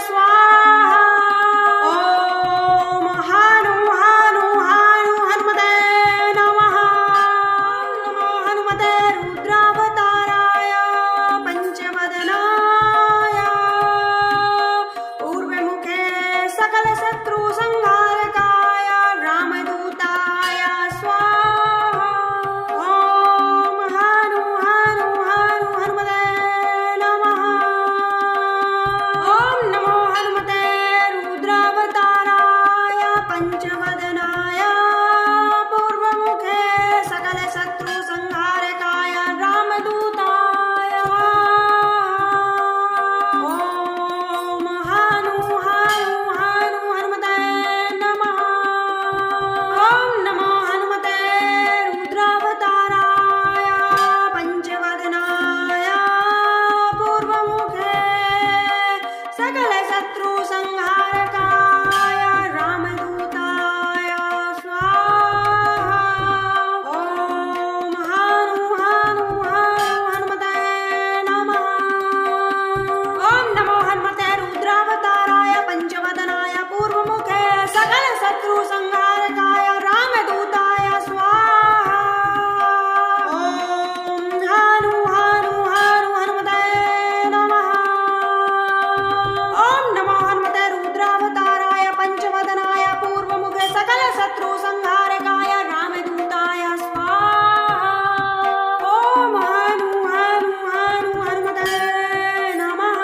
स्वाहा। ओम हानु हानु हानु हनुमते नमः। नमो हनुमते रुद्रावताराय पंचवदनाय ऊर्ध्वमुखे सकल शत्रु संहारकाय रामदूताय स्वाहा। ओम हानु हानु हानु हनुमते नमः। ओम नमो हनुमते रुद्रावताराय पंचवदनाय पूर्वमुखे सकल शत्रु संहारकाय रामदूताय। ओम हानु हानु हानु हनुमते नमः। ओम नमो हनुमते रुद्रावताराय पंचवदनाय पूर्वमुखे सकल शत्रु संहारकाय रामदूताय स्वाहा। ओम हानु हानु हानु हनुमते नमः। ओम नमो हनुमते रुद्रावताराय पंचवदनाय पूर्वमुखे सकल शत्रु संहारकाय रामदूताय स्वाहा। ओम हानु हानु हानु हनुमते नमः। ओम नमो हनुमते रुद्रावताराय पंचवदनाय पूर्वमुखे सकल शत्रु संहारकाय रामदूताय स्वाहा। ओम हानु हानु हानु हनुमते नमः।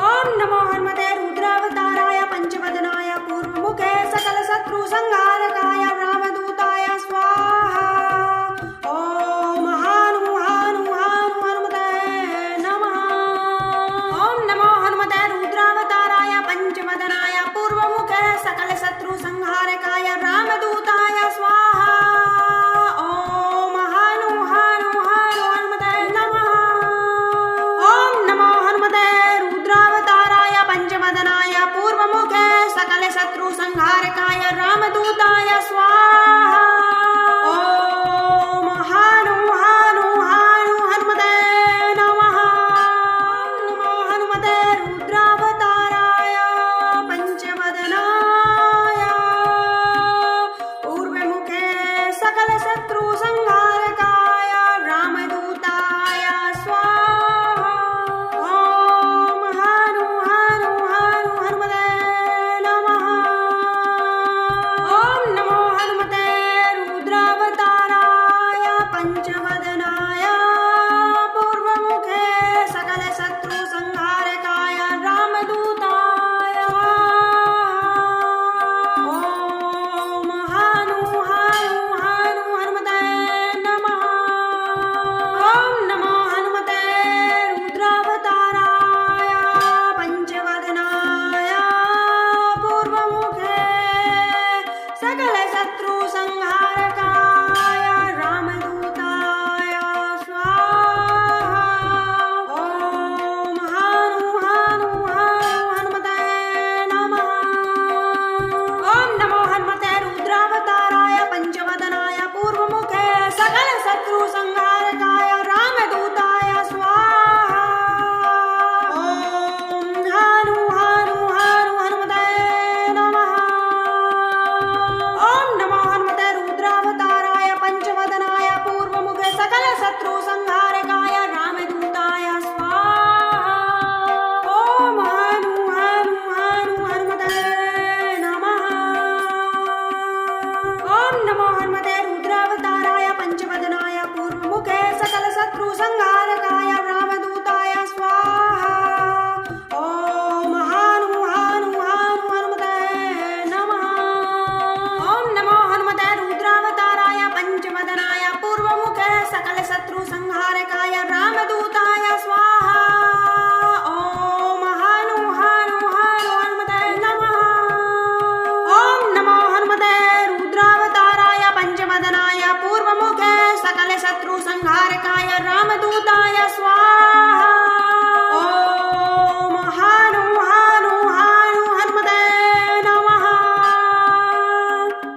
ओम नमो हनुमते रुद्रावताराय पंचवदनाय पूर्वमुखे सकल शत्रु संहारकाय रामदूताय स्वाहा। ओम हानु हानु हानु हनुमते नमः। ओम नमो हनुमते रुद्रावताराय पंचवदनाय पूर्वमुखे सकल शत्रु संहारकाय रामदूताय स्वाहा। ओम हानु हानु हानु हनुमते नमः। ओम नमो हनुमते रुद्रावताराय पंचवदनाय पूर्वमुखे सकल शत्रु संहारकाय रामदूताय स्वाहा। ओम हानु हानु हानु हनुमते नमः। नमो हनुमते रुद्रावताराय पंचवदनाय ऊर्ध्वमुखे सकल शत्रु संहारकाय रामदूताय स्वाहा। ओम हानु हानु हानु हनुमते नमः। ओम नमो हनुमते रुद्रावताराय पंचवदनाय पूर्वमुखे सकल शत्रु संहारकाय रामदूताय। ओम हानु हानु हानु हनुमते नमः। ओम नमो हनुमते रुद्रावताराय पंचवदनाय पूर्वमुखे सकल शत्रु संहारकाय रामदूताय स्वाहा। ओम हानु हानु हानु हनुमते नमः। ओम नमो हनुमते रुद्रावताराय पंचवदनाय पूर्वमुखे सकल शत्रु संहारकाय रामदूताय स्वाहा। ओम हानु हानु हानु हनुमते नमः। ओम नमो हनुमते रुद्रावताराय पंचवदनाय पूर्वमुखे सकल शत्रु संहारकाय रामदूताय स्वाहा। ओम हानु हानु हानु हनुमते नमः। ओम नमो हनुमते रुद्रावताराय पंचवदनाय पूर्वमुखे सकल शत्रु संहारकाय रामदूताय स्वाहा। ओम हानु हानु हानु हनुमते नमः। ओम नमो हनुमते रुद्रावताराय पंचवदनाय पूर्वमुखे सकल शत्रु संहारकाय रामदूताय स्वाहा। ओम हानु हानु हानु हनुमते नमः। ओम नमो हनुमते रुद्रावताराय पंचवदनाय पूर्वमुखे सकल शत्रु संहारकाय रामदूताय स्वाहा।